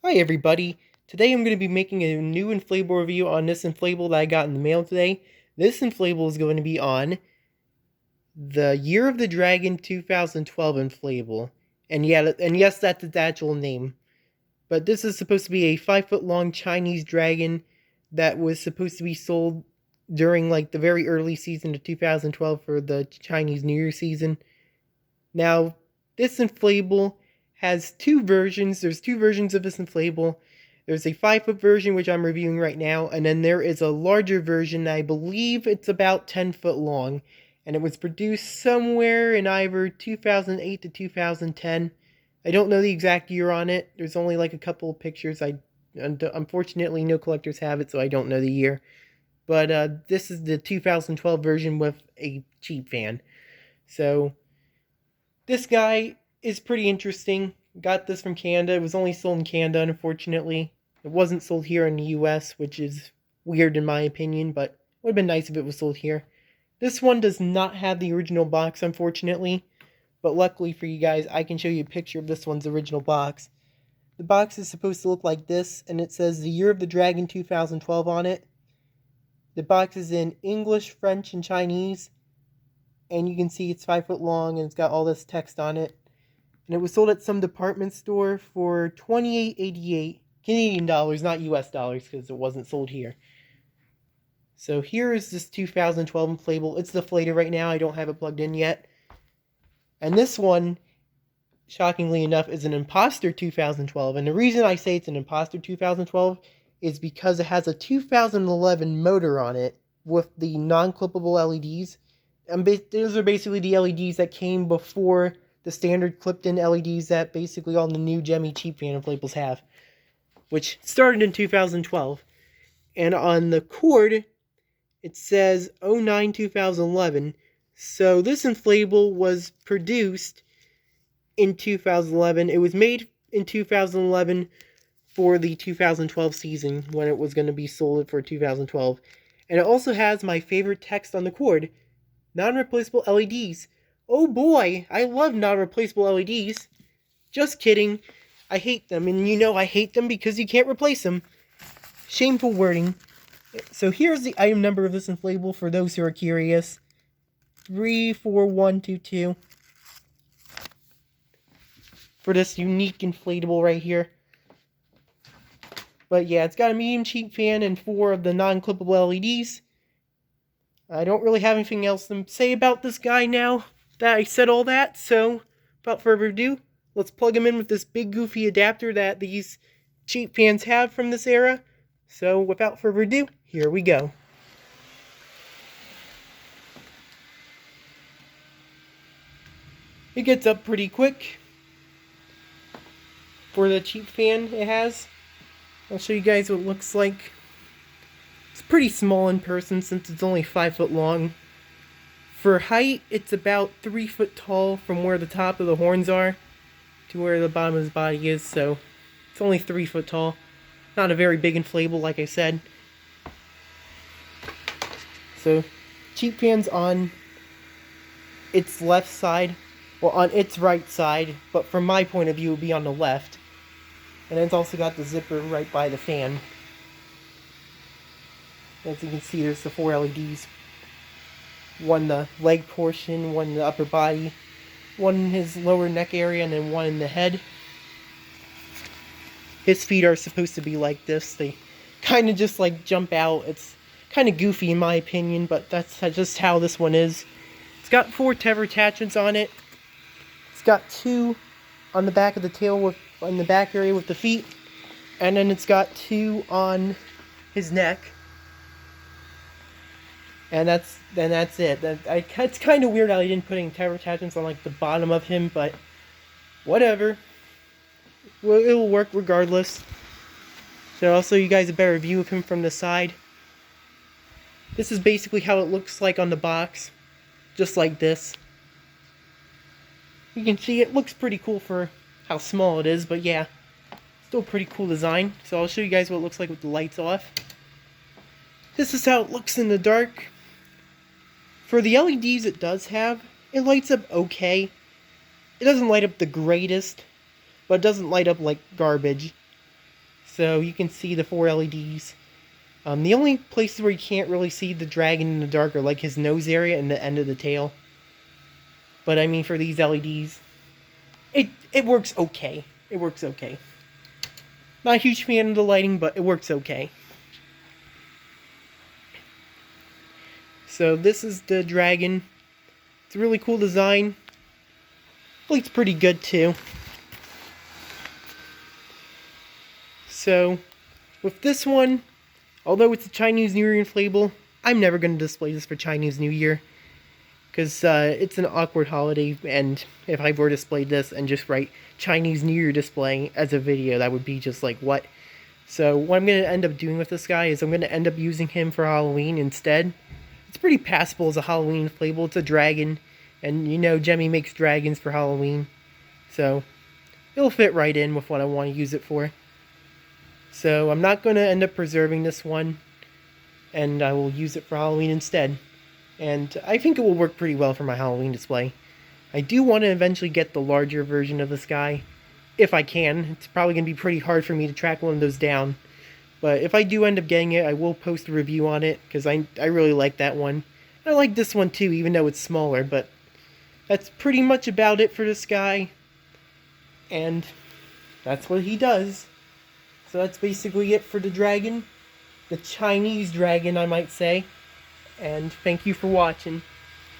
Hi everybody, today I'm going to be making a new inflatable review on this inflatable that I got in the mail today. This inflatable is going to be on the Year of the Dragon 2012 inflatable. And yes, that's its actual name. But this is supposed to be a 5-foot long Chinese dragon that was supposed to be sold during like the very early season of 2012 for the Chinese New Year season. Now, this inflatable has two versions. There's two versions of this inflatable. There's a 5-foot version, which I'm reviewing right now, and then there is a larger version. I believe it's about 10 foot long, and it was produced somewhere in either 2008 to 2010. I don't know the exact year on it. There's only like a couple of pictures. Unfortunately, no collectors have it, so I don't know the year. But this is the 2012 version with a cheap fan. So this guy is pretty interesting. Got this from Canada. It was only sold in Canada, unfortunately. It wasn't sold here in the US, which is weird in my opinion, but it would have been nice if it was sold here. This one does not have the original box, unfortunately, but luckily for you guys, I can show you a picture of this one's original box. The box is supposed to look like this, and it says the Year of the Dragon 2012 on it. The box is in English, French, and Chinese, and you can see it's 5 foot long and it's got all this text on it. And it was sold at some department store for $28.88 Canadian dollars, not US dollars, because it wasn't sold here. So here is this 2012 inflatable. It's deflated right now. I don't have it plugged in yet. And this one, shockingly enough, is an Imposter 2012. And the reason I say it's an Imposter 2012 is because it has a 2011 motor on it with the non-clippable LEDs. And those are basically the LEDs that came before the standard clipped-in LEDs that basically all the new Gemmy cheap fan inflatables have, which started in 2012. And on the cord, it says 09-2011. So this inflatable was produced in 2011. It was made in 2011 for the 2012 season when it was going to be sold for 2012. And it also has my favorite text on the cord: non-replaceable LEDs. Oh boy, I love non-replaceable LEDs. Just kidding. I hate them, and you know I hate them because you can't replace them. Shameful wording. So here's the item number of this inflatable for those who are curious. 34122. For this unique inflatable right here. But yeah, it's got a medium cheap fan and 4 of the non-clippable LEDs. I don't really have anything else to say about this guy now that I said all that, so without further ado, let's plug him in with this big goofy adapter that these cheap fans have from this era. So without further ado, here we go. It gets up pretty quick for the cheap fan it has. I'll show you guys what it looks like. It's pretty small in person since it's only 5 foot long. For height, it's about 3 foot tall from where the top of the horns are to where the bottom of his body is, so it's only 3 foot tall. Not a very big inflatable, like I said. So, cheap fan's on its left side, well, on its right side, but from my point of view, it would be on the left. And it's also got the zipper right by the fan. As you can see, there's the 4 LEDs. One in the leg portion, one in the upper body, one in his lower neck area, and then one in the head. His feet are supposed to be like this. They kind of just like jump out. It's kind of goofy in my opinion, but that's just how this one is. It's got 4 tether attachments on it. It's got 2 on the back of the tail in the back area with the feet, and then it's got 2 on his neck. And that's it. It's kind of weird how they didn't put any tether attachments on like the bottom of him, but whatever. Well, it'll work regardless. So I'll show you guys a better view of him from the side. This is basically how it looks like on the box, just like this. You can see it looks pretty cool for how small it is, but yeah, still a pretty cool design. So I'll show you guys what it looks like with the lights off. This is how it looks in the dark. For the LEDs it does have, it lights up okay. It doesn't light up the greatest, but it doesn't light up like garbage. so you can see the 4 LEDs. The only places where you can't really see the dragon in the dark are like his nose area and the end of the tail. But I mean, for these LEDs, it works okay. It works okay. Not a huge fan of the lighting, but it works okay. So this is the dragon. It's a really cool design. Fleet's pretty good too. So with this one, although it's a Chinese New Year inflatable, I'm never going to display this for Chinese New Year. Because it's an awkward holiday, and if I were to display this and just write Chinese New Year display as a video, that would be just like, what? So what I'm going to end up doing with this guy is I'm going to end up using him for Halloween instead. It's pretty passable as a Halloween inflatable. It's a dragon, and you know Gemmy makes dragons for Halloween. So it'll fit right in with what I want to use it for. So I'm not going to end up preserving this one, and I will use it for Halloween instead. And I think it will work pretty well for my Halloween display. I do want to eventually get the larger version of this guy, if I can. It's probably going to be pretty hard for me to track one of those down. But if I do end up getting it, I will post a review on it, because I really like that one. I like this one too, even though it's smaller, but that's pretty much about it for this guy. And that's what he does. So that's basically it for the dragon. The Chinese dragon, I might say. And thank you for watching.